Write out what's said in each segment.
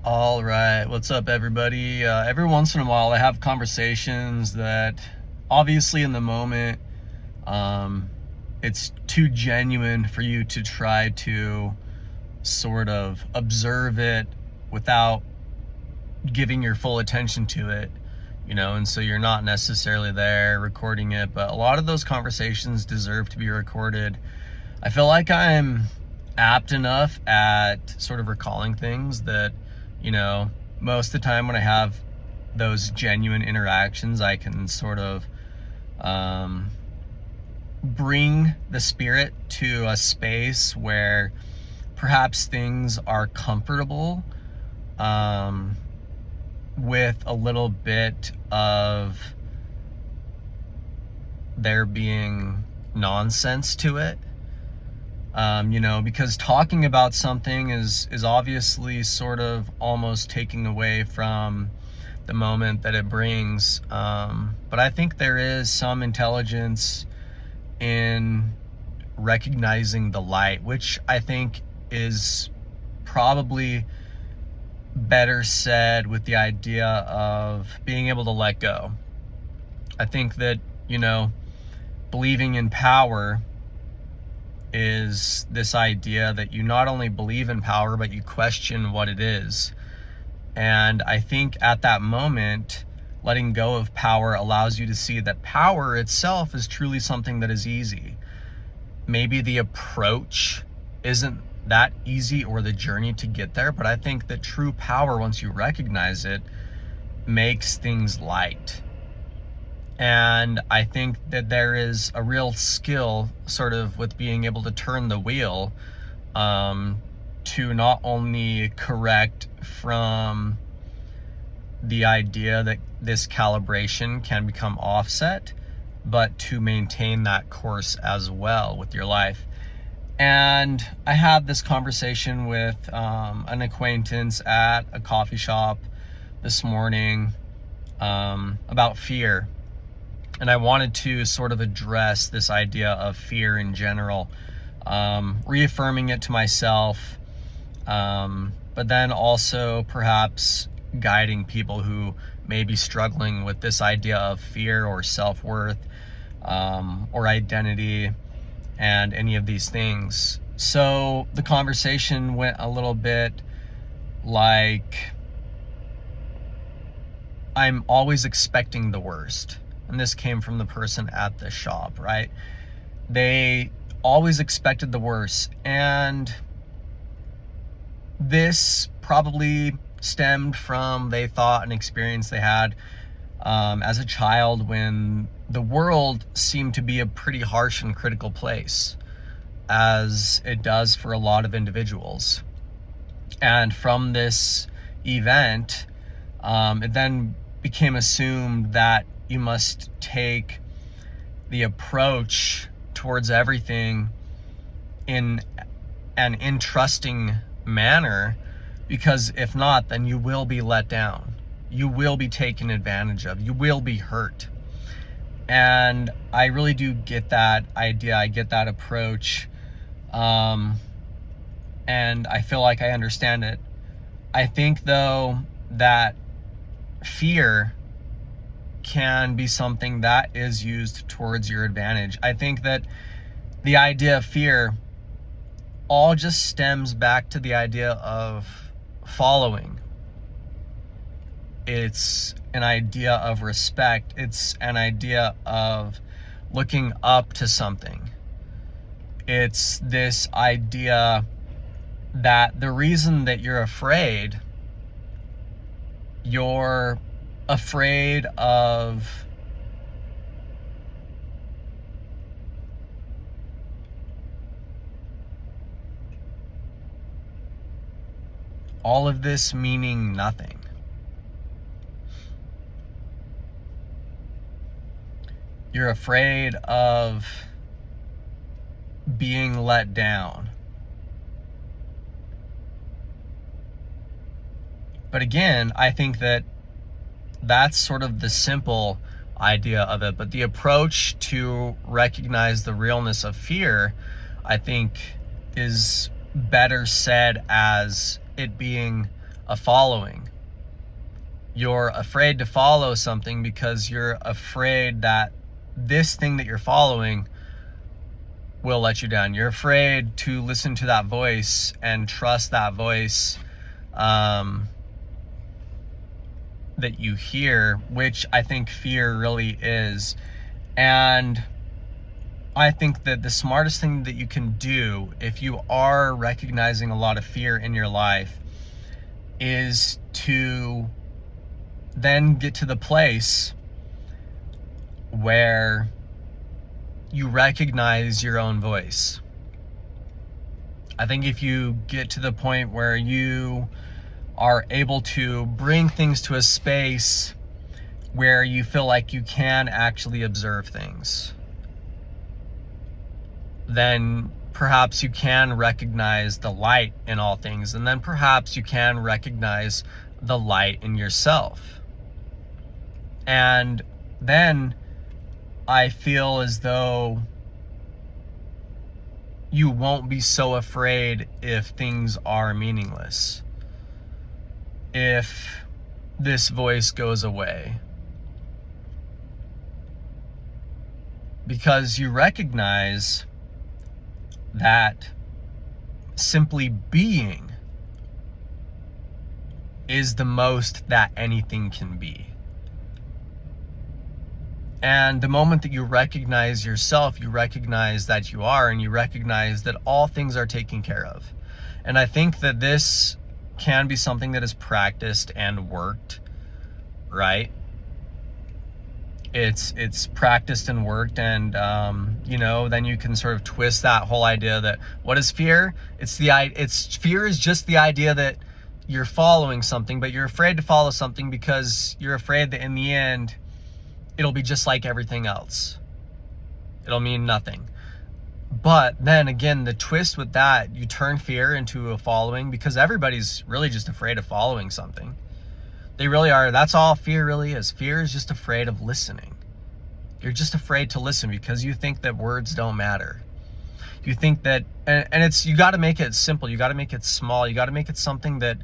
All right, what's up, everybody? Every once in a while, I have conversations that, obviously, in the moment, um, it's too genuine for you to try to sort of observe it without giving your full attention to it, and so you're not necessarily there recording it. But a lot of those conversations deserve to be recorded. I feel like I'm apt enough at sort of recalling things that, most of the time when I have those genuine interactions, I can sort of bring the spirit to a space where perhaps things are comfortable, with a little bit of there being nonsense to it. Because talking about something is obviously sort of almost taking away from the moment that it brings. But I think there is some intelligence in recognizing the light, which I think is probably better said with the idea of being able to let go. I think that, believing in power is this idea that you not only believe in power, but you question what it is. And I think at that moment, letting go of power allows you to see that power itself is truly something that is easy. Maybe the approach isn't that easy, or the journey to get there, but I think that true power, once you recognize it, makes things light. And I think that there is a real skill sort of with being able to turn the wheel, to not only correct from the idea that this calibration can become offset, but to maintain that course as well with your life. And I had this conversation with an acquaintance at a coffee shop this morning about fear. And I wanted to sort of address this idea of fear in general, reaffirming it to myself, but then also perhaps guiding people who may be struggling with this idea of fear or self-worth, or identity, and any of these things. So the conversation went a little bit like, I'm always expecting the worst. And this came from the person at the shop, right? They always expected the worst. And this probably stemmed from, they thought, an experience they had as a child when the world seemed to be a pretty harsh and critical place, as it does for a lot of individuals. And from this event, it then became assumed that you must take the approach towards everything in an entrusting manner, because if not, then you will be let down. You will be taken advantage of. You will be hurt. And I really do get that idea. I get that approach. And I feel like I understand it. I think, though, that fear can be something that is used towards your advantage. I think that the idea of fear all just stems back to the idea of following. It's an idea of respect. It's an idea of looking up to something. It's this idea that the reason that you're afraid of all of this meaning nothing. You're afraid of being let down. But again, I think that that's sort of the simple idea of it. But the approach to recognize the realness of fear, I think, is better said as it being a following. You're afraid to follow something because you're afraid that this thing that you're following will let you down. You're afraid to listen to that voice and trust that voice that you hear, which I think fear really is. And I think that the smartest thing that you can do if you are recognizing a lot of fear in your life is to then get to the place where you recognize your own voice. I think if you get to the point where you are able to bring things to a space where you feel like you can actually observe things, then perhaps you can recognize the light in all things, and then perhaps you can recognize the light in yourself. And then I feel as though you won't be so afraid if things are meaningless, if this voice goes away, because you recognize that simply being is the most that anything can be. And the moment that you recognize yourself, you recognize that you are, and you recognize that all things are taken care of. And I think that this can be something that is practiced and worked, right? It's practiced and worked, and then you can sort of twist that whole idea that what is fear? Fear is just the idea that you're following something, but you're afraid to follow something because you're afraid that in the end it'll be just like everything else. It'll mean nothing. But then again, the twist with that, you turn fear into a following, because everybody's really just afraid of following something. They really are. That's all fear really is. Fear is just afraid of listening. You're just afraid to listen because you think that words don't matter. You think that, and you got to make it simple. You got to make it small. You got to make it something that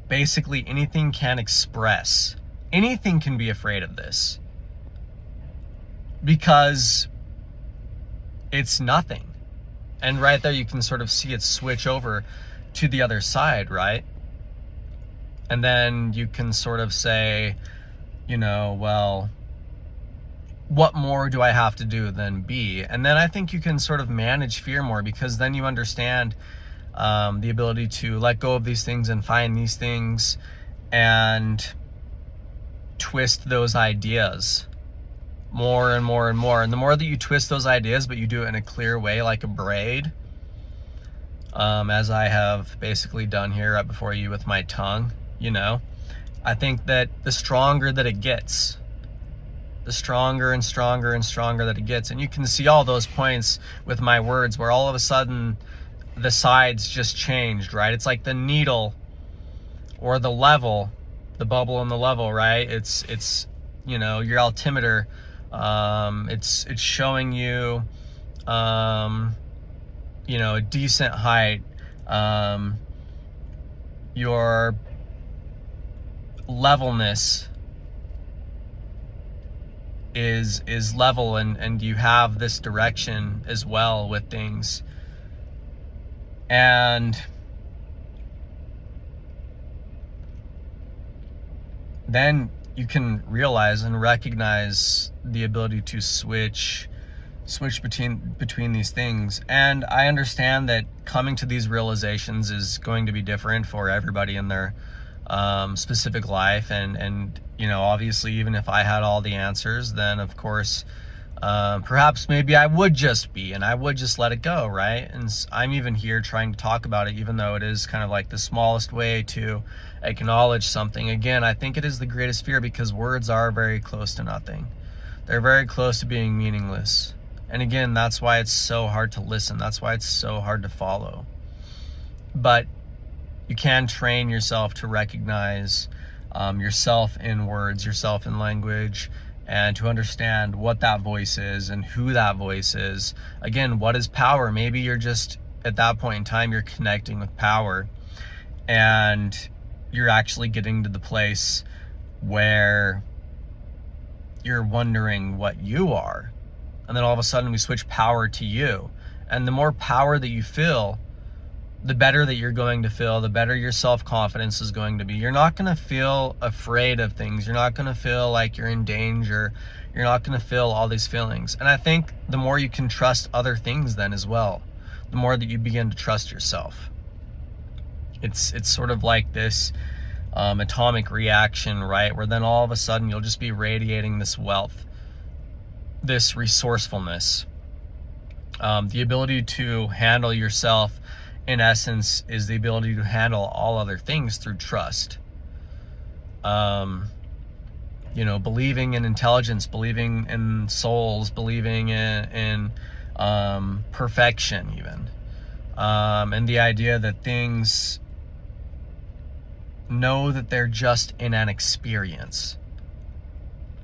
basically anything can express. Anything can be afraid of this, because it's nothing. And right there you can sort of see it switch over to the other side, right? And then you can sort of say, well, what more do I have to do than be? And then I think you can sort of manage fear more, because then you understand the ability to let go of these things and find these things and twist those ideas more and more and more. And the more that you twist those ideas, but you do it in a clear way, like a braid, as I have basically done here right before you with my tongue, I think that the stronger that it gets, the stronger and stronger and stronger that it gets. And you can see all those points with my words where all of a sudden the sides just changed, right? It's like the needle or the level, the bubble and the level, right? It's your altimeter. It's showing you, a decent height. Your levelness is level, and you have this direction as well with things. And then you can realize and recognize the ability to switch between these things. And I understand that coming to these realizations is going to be different for everybody in their specific life, and obviously, even if I had all the answers, then of course perhaps maybe I would just be, and I would just let it go, right? And I'm even here trying to talk about it, even though it is kind of like the smallest way to acknowledge something. Again, I think it is the greatest fear, because words are very close to nothing. They're very close to being meaningless. And again, that's why it's so hard to listen. That's why it's so hard to follow. But you can train yourself to recognize yourself in words, yourself in language, and to understand what that voice is and who that voice is. Again, what is power? Maybe you're just, at that point in time, you're connecting with power. And you're actually getting to the place where you're wondering what you are. And then all of a sudden we switch power to you. And the more power that you feel, the better that you're going to feel, the better your self-confidence is going to be. You're not going to feel afraid of things. You're not going to feel like you're in danger. You're not going to feel all these feelings. And I think the more you can trust other things then as well, the more that you begin to trust yourself. It's sort of like this atomic reaction, right? Where then all of a sudden you'll just be radiating this wealth, this resourcefulness, the ability to handle yourself. In essence, is the ability to handle all other things through trust. Believing in intelligence, believing in souls, believing in perfection even. And the idea that things know that they're just in an experience.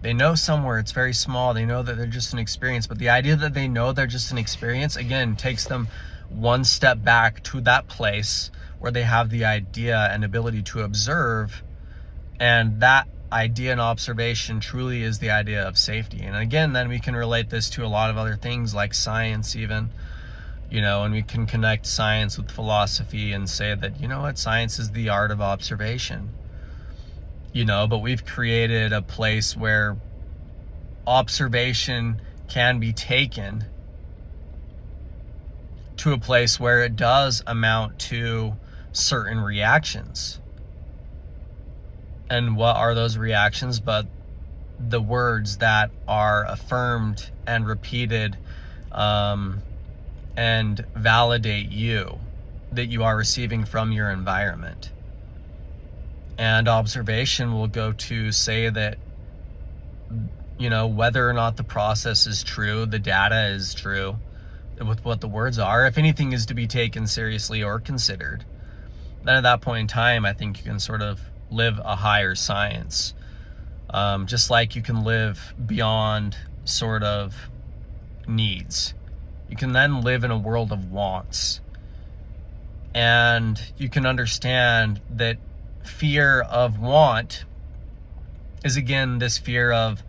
They know somewhere it's very small. They know that they're just an experience. But the idea that they know they're just an experience, again, takes them one step back to that place where they have the idea and ability to observe. And that idea and observation truly is the idea of safety. And again, then we can relate this to a lot of other things like science even, and we can connect science with philosophy and say that, science is the art of observation. But we've created a place where observation can be taken to a place where it does amount to certain reactions. And what are those reactions but the words that are affirmed and repeated and validate you, that you are receiving from your environment. And observation will go to say that, whether or not the process is true, the data is true, with what the words are, if anything is to be taken seriously or considered, then at that point in time, I think you can sort of live a higher science. Just like you can live beyond sort of needs. You can then live in a world of wants. And you can understand that fear of want is, again, this fear of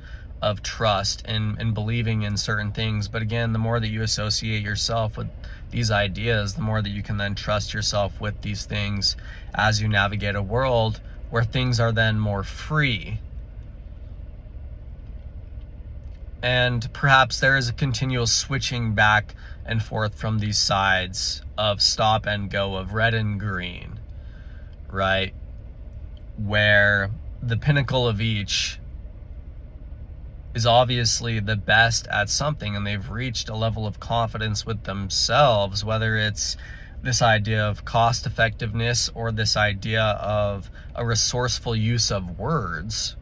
trust and believing in certain things. But again, the more that you associate yourself with these ideas, the more that you can then trust yourself with these things as you navigate a world where things are then more free. And perhaps there is a continual switching back and forth from these sides of stop and go, of red and green, right? Where the pinnacle of each is obviously the best at something, and they've reached a level of confidence with themselves, whether it's this idea of cost effectiveness or this idea of a resourceful use of words.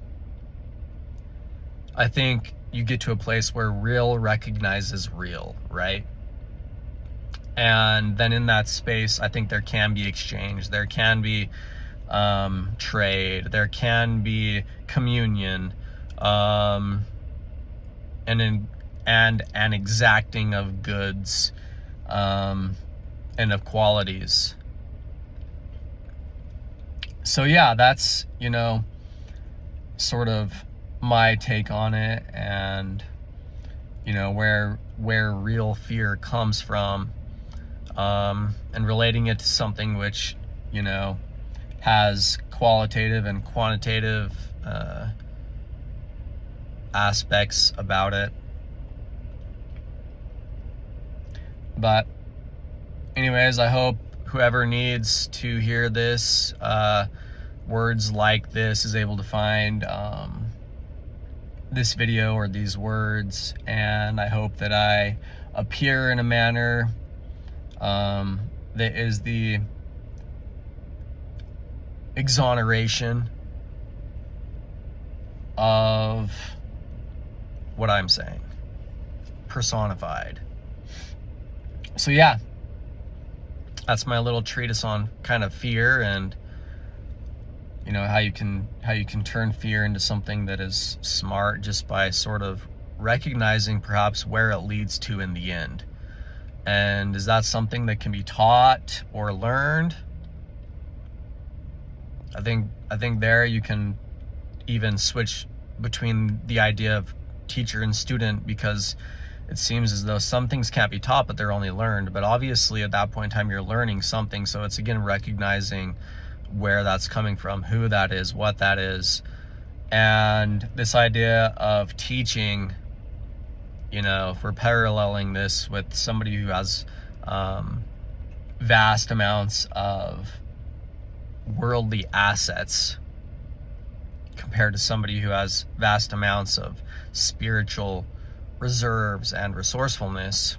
I think you get to a place where real recognizes real, right? And then in that space, I think there can be exchange, there can be trade, there can be communion, and an exacting of goods and of qualities. So yeah, that's sort of my take on it, and where real fear comes from, and relating it to something which has qualitative and quantitative aspects about it. But anyways, I hope whoever needs to hear this, words like this, is able to find this video or these words, and I hope that I appear in a manner that is the exoneration of what I'm saying, personified. So yeah, that's my little treatise on kind of fear, and how you can turn fear into something that is smart just by sort of recognizing perhaps where it leads to in the end. And is that something that can be taught or learned? I think there you can even switch between the idea of teacher and student, because it seems as though some things can't be taught, but they're only learned. But obviously at that point in time, you're learning something. So it's again recognizing where that's coming from, who that is, what that is. And this idea of teaching, if we're paralleling this with somebody who has vast amounts of worldly assets compared to somebody who has vast amounts of spiritual reserves and resourcefulness,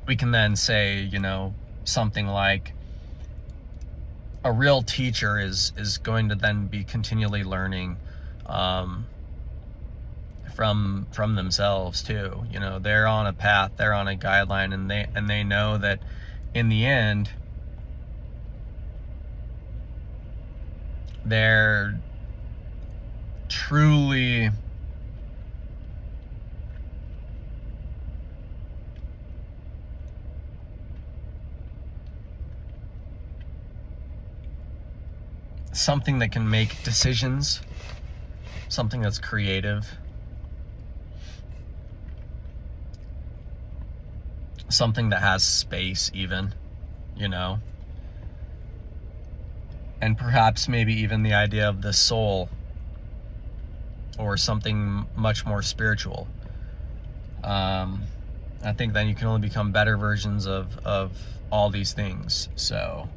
we can then say, something like a real teacher is going to then be continually learning from themselves too. They're on a path, they're on a guideline, and they know that in the end they're truly something that can make decisions, something that's creative, something that has space even, and perhaps maybe even the idea of the soul or something much more spiritual. I think then you can only become better versions of all these things. So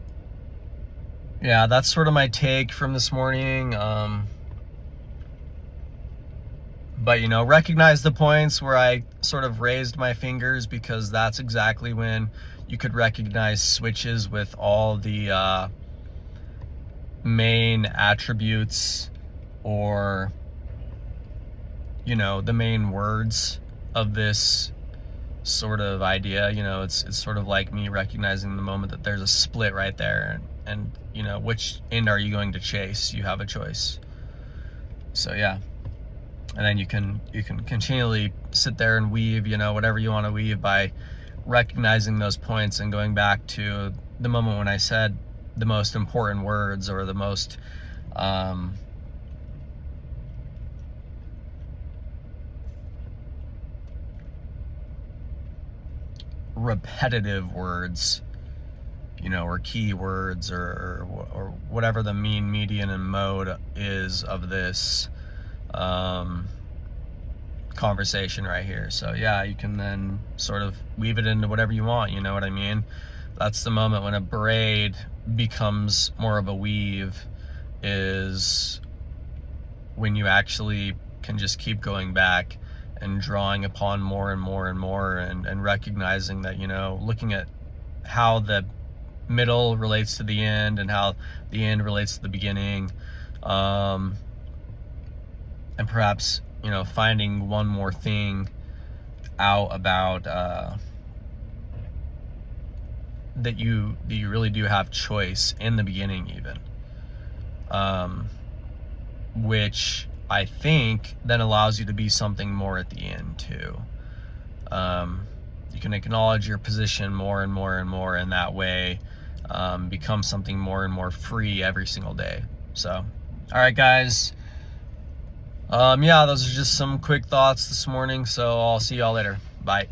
yeah, that's sort of my take from this morning. But recognize the points where I sort of raised my fingers, because that's exactly when you could recognize switches with all the main attributes, or the main words of this sort of idea. It's sort of like me recognizing the moment that there's a split right there, and which end are you going to chase? You have a choice. So yeah. And then you can continually sit there and weave, whatever you want to weave, by recognizing those points and going back to the moment when I said the most important words, or the most repetitive words, or keywords, or whatever the mean, median, and mode is of this conversation right here. So yeah, you can then sort of weave it into whatever you want, you know what I mean? That's the moment when a braid becomes more of a weave, is when you actually can just keep going back and drawing upon more and more and more, and recognizing that, looking at how the middle relates to the end, and how the end relates to the beginning, and perhaps finding one more thing out about that you really do have choice in the beginning even, which I think then allows you to be something more at the end too. You can acknowledge your position more and more and more, and that way become something more and more free every single day. So all right guys, yeah, those are just some quick thoughts this morning, so I'll see y'all later. Bye.